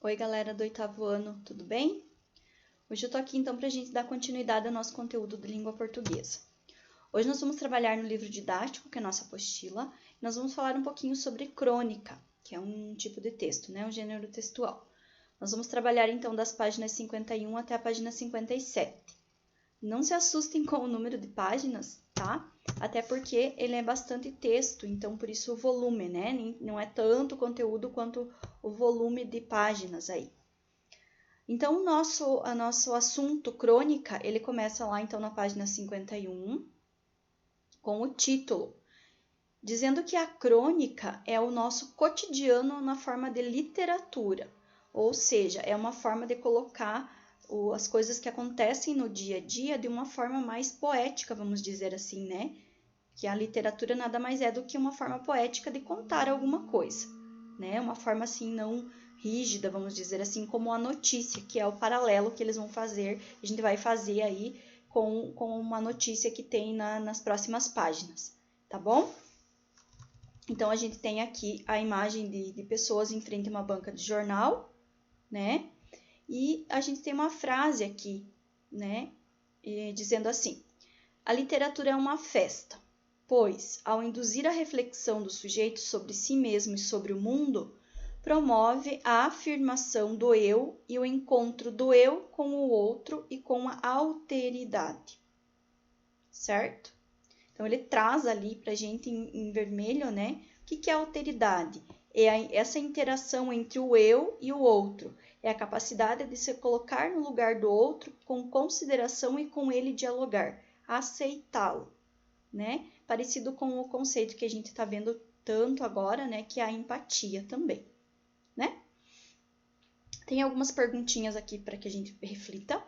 Oi, galera do 8º ano, tudo bem? Hoje eu tô aqui então para a gente dar continuidade ao nosso conteúdo de língua portuguesa. Hoje nós vamos trabalhar no livro didático, que é a nossa apostila, e nós vamos falar um pouquinho sobre crônica, que é um tipo de texto, né? Um gênero textual. Nós vamos trabalhar então das páginas 51 até a página 57. Não se assustem com o número de páginas, tá? Até porque ele é bastante texto, então por isso o volume, né? Não é tanto conteúdo quanto o volume de páginas aí. Então, o nosso assunto crônica, ele começa lá então na página 51, com o título, dizendo que a crônica é o nosso cotidiano na forma de literatura, ou seja, é uma forma de colocar as coisas que acontecem no dia a dia de uma forma mais poética, vamos dizer assim, né? Que a literatura nada mais é do que uma forma poética de contar alguma coisa, né? Uma forma assim não rígida, vamos dizer assim, como a notícia, que é o paralelo que eles vão fazer, a gente vai fazer aí com uma notícia que tem nas próximas páginas, tá bom? Então, a gente tem aqui a imagem de pessoas em frente a uma banca de jornal, né? E a gente tem uma frase aqui, né? Dizendo assim: a literatura é uma festa, pois, ao induzir a reflexão do sujeito sobre si mesmo e sobre o mundo, promove a afirmação do eu e o encontro do eu com o outro e com a alteridade. Certo? Então, ele traz ali para a gente em vermelho, né? O que é alteridade? É essa interação entre o eu e o outro. É a capacidade de se colocar no lugar do outro com consideração e com ele dialogar, aceitá-lo, né? Parecido com o conceito que a gente está vendo tanto agora, né? Que é a empatia também, né? Tem algumas perguntinhas aqui para que a gente reflita.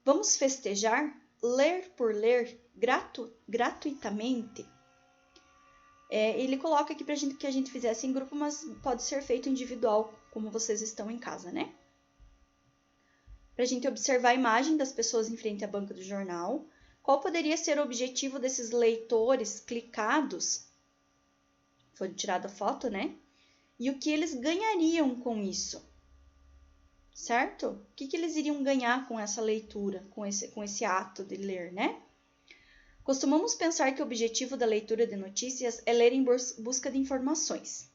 Vamos festejar? Ler por ler gratuitamente? Ele coloca aqui para que a gente fizesse em grupo, mas pode ser feito individual, como vocês estão em casa, né? Para a gente observar a imagem das pessoas em frente à banca do jornal. Qual poderia ser o objetivo desses leitores clicados? Foi tirada a foto, né? E o que eles ganhariam com isso? Certo? O que eles iriam ganhar com essa leitura, com esse ato de ler, né? Costumamos pensar que o objetivo da leitura de notícias é ler em busca de informações.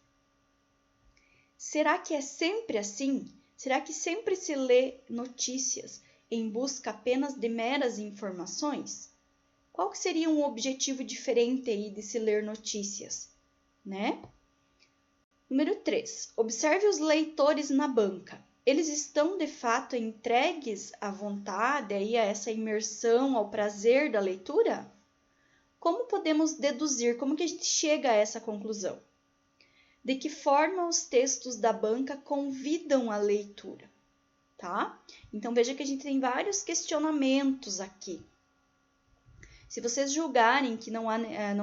Será que é sempre assim? Será que sempre se lê notícias em busca apenas de meras informações? Qual que seria um objetivo diferente aí de se ler notícias, né? Número 3. Observe os leitores na banca. Eles estão, de fato, entregues à vontade, aí, a essa imersão, ao prazer da leitura? Como podemos deduzir, como que a gente chega a essa conclusão? De que forma os textos da banca convidam a leitura, tá? Então, veja que a gente tem vários questionamentos aqui. Se vocês julgarem que não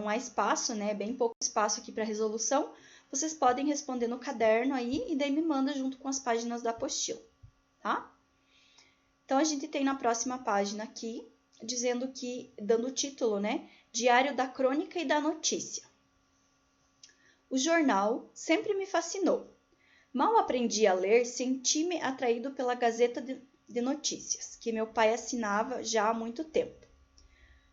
há espaço, né, bem pouco espaço aqui para resolução, vocês podem responder no caderno aí e daí me manda junto com as páginas da apostila, tá? Então, a gente tem na próxima página aqui, dizendo que, dando o título, né, Diário da Crônica e da Notícia. O jornal sempre me fascinou. Mal aprendi a ler, senti-me atraído pela Gazeta de Notícias, que meu pai assinava já há muito tempo.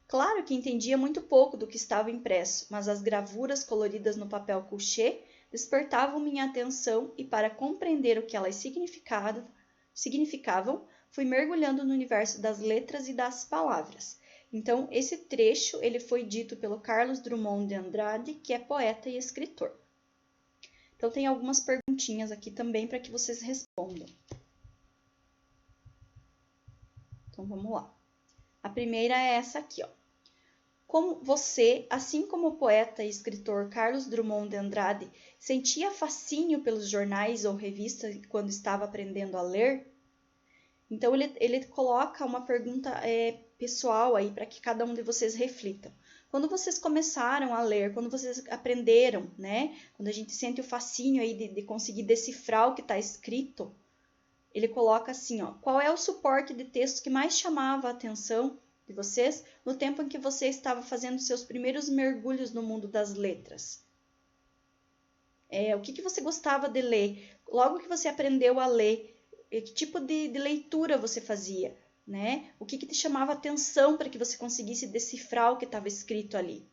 Claro que entendia muito pouco do que estava impresso, mas as gravuras coloridas no papel couché despertavam minha atenção e, para compreender o que elas significavam, fui mergulhando no universo das letras e das palavras. Então, esse trecho ele foi dito pelo Carlos Drummond de Andrade, que é poeta e escritor. Então, tem algumas perguntinhas aqui também para que vocês respondam. Então, vamos lá. A primeira é essa aqui, ó. Como você, assim como o poeta e escritor Carlos Drummond de Andrade, sentia fascínio pelos jornais ou revistas quando estava aprendendo a ler? Então, ele coloca uma pergunta pessoal aí para que cada um de vocês reflitam. Quando vocês começaram a ler, quando vocês aprenderam, né? Quando a gente sente o fascínio aí de conseguir decifrar o que está escrito, ele coloca assim, ó, qual é o suporte de texto que mais chamava a atenção de vocês no tempo em que você estava fazendo seus primeiros mergulhos no mundo das letras? O que você gostava de ler? Logo que você aprendeu a ler, que tipo de leitura você fazia, né? O que te chamava atenção para que você conseguisse decifrar o que estava escrito ali?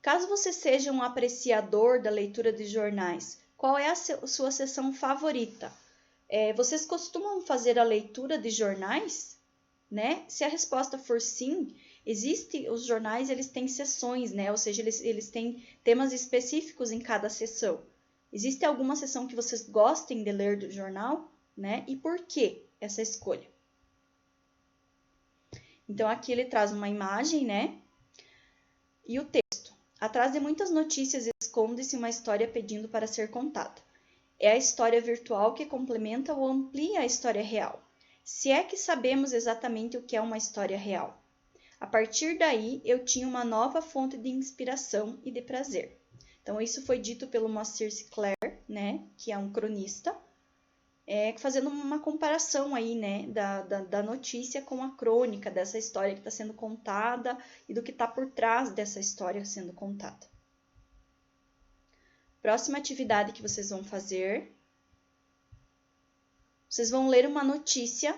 Caso você seja um apreciador da leitura de jornais, qual é a sua seção favorita? Vocês costumam fazer a leitura de jornais? Né? Se a resposta for sim, os jornais eles têm seções, né? Ou seja, eles têm temas específicos em cada seção. Existe alguma seção que vocês gostem de ler do jornal, né? E por que essa escolha? Então, aqui ele traz uma imagem, né? E o texto. Atrás de muitas notícias esconde-se uma história pedindo para ser contada. É a história virtual que complementa ou amplia a história real. Se é que sabemos exatamente o que é uma história real. A partir daí, eu tinha uma nova fonte de inspiração e de prazer. Então, isso foi dito pelo Moacir Sinclair, né, que é um cronista, fazendo uma comparação aí, né, da notícia com a crônica dessa história que está sendo contada e do que está por trás dessa história sendo contada. Próxima atividade que vocês vão fazer, vocês vão ler uma notícia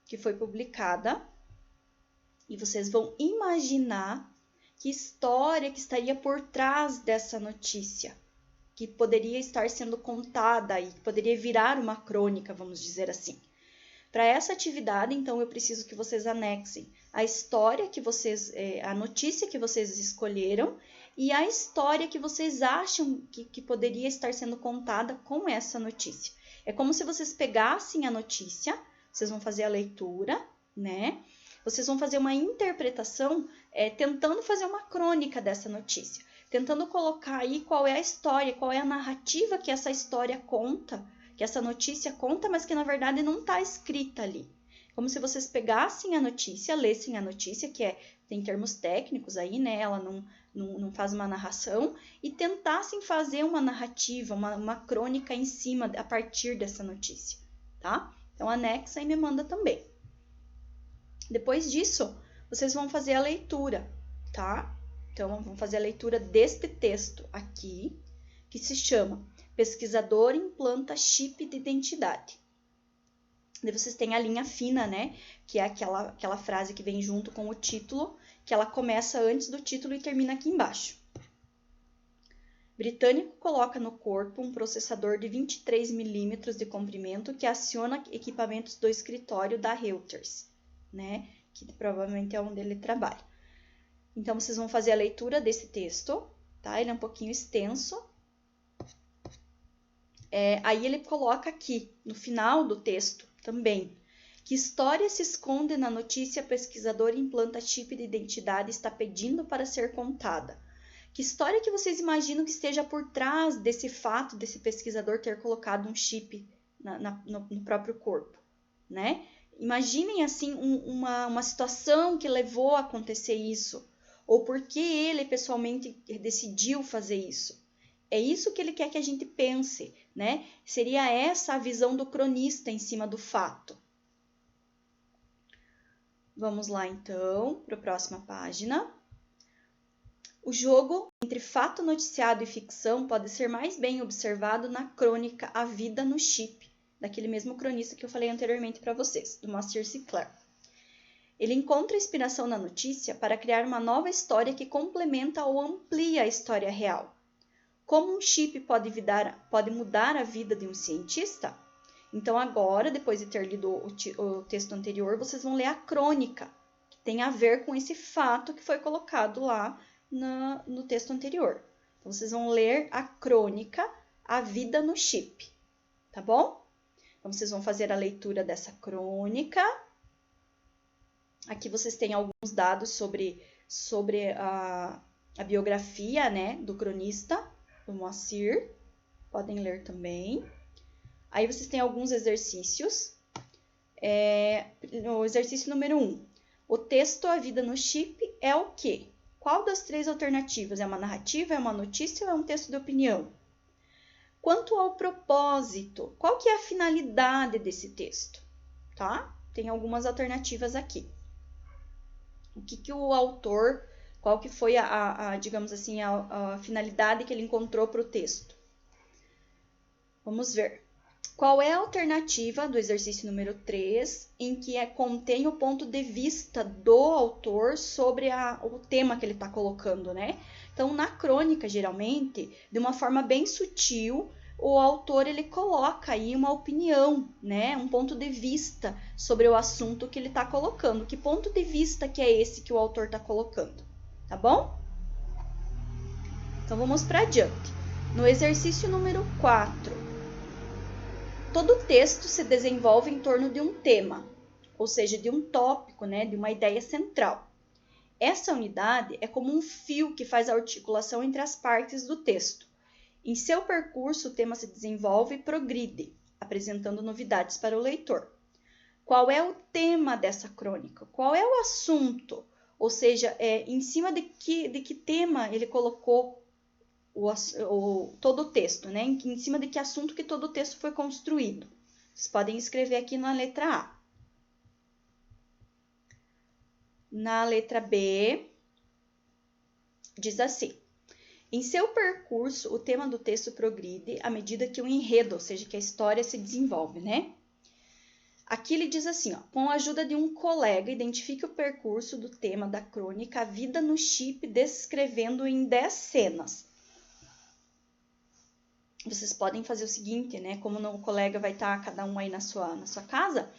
que foi publicada e vocês vão imaginar que história que estaria por trás dessa notícia, que poderia estar sendo contada e que poderia virar uma crônica, vamos dizer assim. Para essa atividade, então, eu preciso que vocês anexem a história que vocês, a notícia que vocês escolheram e a história que vocês acham que poderia estar sendo contada com essa notícia. É como se vocês pegassem a notícia, vocês vão fazer a leitura, né? Vocês vão fazer uma interpretação, tentando fazer uma crônica dessa notícia, tentando colocar aí qual é a história, qual é a narrativa que essa história conta, que essa notícia conta, mas que na verdade não está escrita ali. Como se vocês pegassem a notícia, lessem a notícia, que tem termos técnicos aí, né? Ela não faz uma narração, e tentassem fazer uma narrativa, uma crônica em cima, a partir dessa notícia, tá? Então, anexa e me manda também. Depois disso, vocês vão fazer a leitura, tá? Então, vamos fazer a leitura deste texto aqui, que se chama Pesquisador implanta chip de identidade. Daí vocês têm a linha fina, né? Que é aquela frase que vem junto com o título, que ela começa antes do título e termina aqui embaixo. Britânico coloca no corpo um processador de 23 milímetros de comprimento que aciona equipamentos do escritório da Reuters, né? Que provavelmente é onde ele trabalha. Então, vocês vão fazer a leitura desse texto, tá? Ele é um pouquinho extenso. Aí ele coloca aqui, no final do texto também, que história se esconde na notícia pesquisador implanta chip de identidade está pedindo para ser contada. Que história que vocês imaginam que esteja por trás desse fato desse pesquisador ter colocado um chip no próprio corpo, né? Imaginem assim uma situação que levou a acontecer isso, ou por que ele pessoalmente decidiu fazer isso. É isso que ele quer que a gente pense, né? Seria essa a visão do cronista em cima do fato. Vamos lá, então, para a próxima página. O jogo entre fato noticiado e ficção pode ser mais bem observado na crônica A Vida no Chip, daquele mesmo cronista que eu falei anteriormente para vocês, do Moacir Sinclair. Ele encontra inspiração na notícia para criar uma nova história que complementa ou amplia a história real. Como um chip pode mudar a vida de um cientista? Então agora, depois de ter lido o texto anterior, vocês vão ler a crônica, que tem a ver com esse fato que foi colocado lá no texto anterior. Então, vocês vão ler a crônica A Vida no Chip, tá bom? Então, vocês vão fazer a leitura dessa crônica. Aqui vocês têm alguns dados sobre a biografia, né, do cronista, do Moacir. Podem ler também. Aí vocês têm alguns exercícios. No exercício número 1. O texto A Vida no Chip é o quê? Qual das três alternativas? É uma narrativa, é uma notícia ou é um texto de opinião? Quanto ao propósito, qual que é a finalidade desse texto? Tá? Tem algumas alternativas aqui. O que o autor Qual que foi digamos assim, a finalidade que ele encontrou para o texto? Vamos ver. Qual é a alternativa do exercício número 3, em que contém o ponto de vista do autor sobre o tema que ele está colocando, né? Então, na crônica, geralmente, de uma forma bem sutil, o autor ele coloca aí uma opinião, né? Um ponto de vista sobre o assunto que ele está colocando. Que ponto de vista que é esse que o autor está colocando, tá bom? Então, vamos para adiante. No exercício número 4, todo texto se desenvolve em torno de um tema, ou seja, de um tópico, né, de uma ideia central. Essa unidade é como um fio que faz a articulação entre as partes do texto. Em seu percurso, o tema se desenvolve e progride, apresentando novidades para o leitor. Qual é o tema dessa crônica? Qual é o assunto? Ou seja, em cima de que tema ele colocou todo o texto, né? Em cima de que assunto que todo o texto foi construído. Vocês podem escrever aqui na letra A. Na letra B, diz assim: em seu percurso, o tema do texto progride à medida que o enredo, ou seja, que a história se desenvolve, né? Aqui ele diz assim, ó, com a ajuda de um colega, identifique o percurso do tema da crônica A Vida no Chip, descrevendo em 10 cenas. Vocês podem fazer o seguinte, né? Como o colega vai estar cada um aí na sua casa,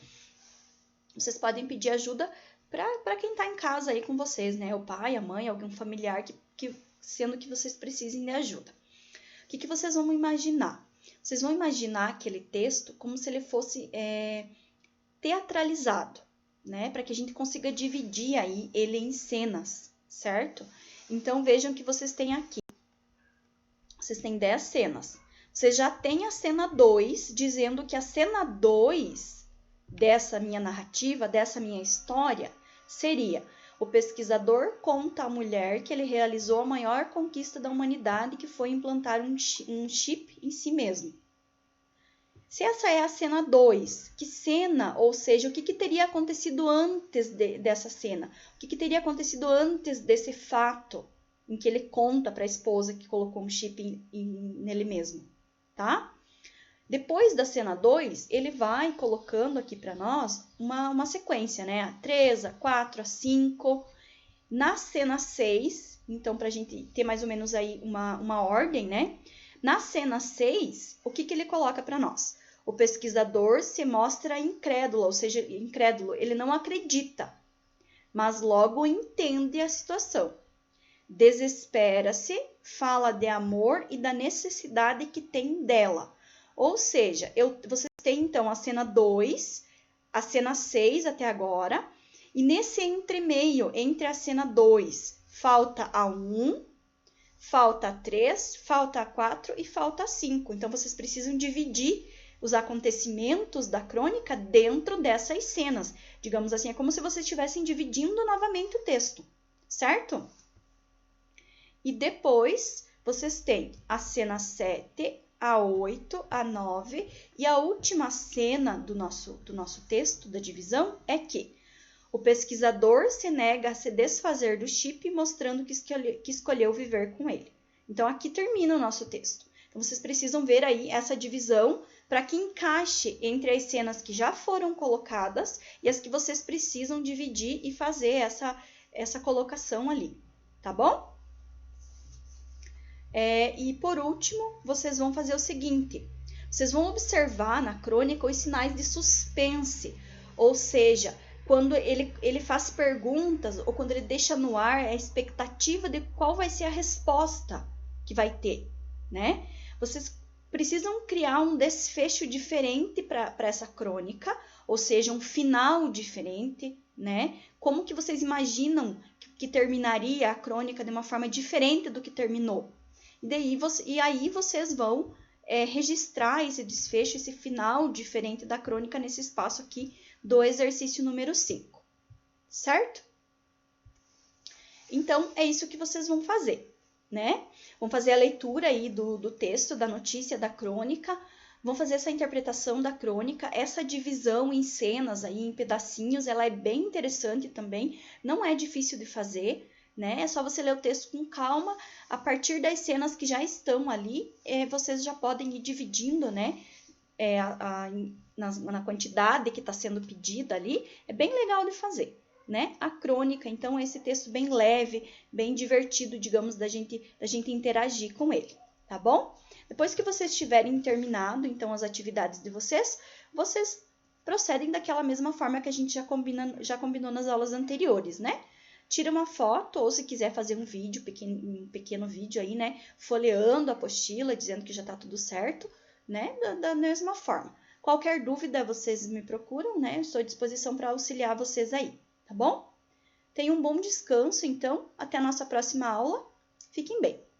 vocês podem pedir ajuda para quem está em casa aí com vocês, né? O pai, a mãe, algum familiar, sendo que vocês precisem de ajuda. O que vocês vão imaginar? Vocês vão imaginar aquele texto como se ele fosse teatralizado, né? Para que a gente consiga dividir aí ele em cenas, certo? Então, vejam que vocês têm aqui. Vocês têm 10 cenas. Você já tem a cena 2, dizendo que a cena 2 dessa minha narrativa, dessa minha história, seria: o pesquisador conta à mulher que ele realizou a maior conquista da humanidade, que foi implantar um chip em si mesmo. Se essa é a cena 2, que cena, ou seja, o que teria acontecido antes dessa cena? O que teria acontecido antes desse fato em que ele conta para a esposa que colocou um chip nele mesmo? Tá? Depois da cena 2, ele vai colocando aqui para nós uma sequência, né? A 3, a 4, a 5. Na cena 6, então, para a gente ter mais ou menos aí uma ordem, né? Na cena 6, o que ele coloca para nós? O pesquisador se mostra incrédulo, ou seja, incrédulo, ele não acredita, mas logo entende a situação. Desespera-se, fala de amor e da necessidade que tem dela. Ou seja, vocês têm então a cena 2, a cena 6 até agora, e nesse entremeio, entre a cena 2, falta a 1, falta a 3, falta a 4 e falta a 5. Então, vocês precisam dividir os acontecimentos da crônica dentro dessas cenas. Digamos assim, é como se vocês estivessem dividindo novamente o texto, certo? E depois, vocês têm a cena 7, a 8, a 9, e a última cena do nosso texto, da divisão, é que o pesquisador se nega a se desfazer do chip, mostrando que escolheu viver com ele. Então, aqui termina o nosso texto. Então, vocês precisam ver aí essa divisão para que encaixe entre as cenas que já foram colocadas e as que vocês precisam dividir e fazer essa colocação ali, tá bom? E por último, vocês vão fazer o seguinte: vocês vão observar na crônica os sinais de suspense, ou seja, quando ele faz perguntas ou quando ele deixa no ar a expectativa de qual vai ser a resposta que vai ter, né? Vocês precisam criar um desfecho diferente para essa crônica, ou seja, um final diferente, né? Como que vocês imaginam que terminaria a crônica de uma forma diferente do que terminou? E aí vocês vão registrar esse desfecho, esse final diferente da crônica nesse espaço aqui do exercício número 5, certo? Então, é isso que vocês vão fazer, né? Vão fazer a leitura aí do texto, da notícia, da crônica, vão fazer essa interpretação da crônica, essa divisão em cenas aí, em pedacinhos, ela é bem interessante também, não é difícil de fazer. né? É só você ler o texto com calma. A partir das cenas que já estão ali, vocês já podem ir dividindo, né? Na quantidade que está sendo pedida ali. É bem legal de fazer, né? A crônica, então, é esse texto bem leve, bem divertido, digamos, da gente interagir com ele, tá bom? Depois que vocês tiverem terminado, então, as atividades de vocês procedem daquela mesma forma que a gente já combinou nas aulas anteriores, né? Tira uma foto, ou se quiser fazer um vídeo, um pequeno vídeo aí, né? Folheando a apostila, dizendo que já tá tudo certo, né? Da mesma forma. Qualquer dúvida, vocês me procuram, né? Estou à disposição para auxiliar vocês aí, tá bom? Tenham um bom descanso, então. Até a nossa próxima aula. Fiquem bem.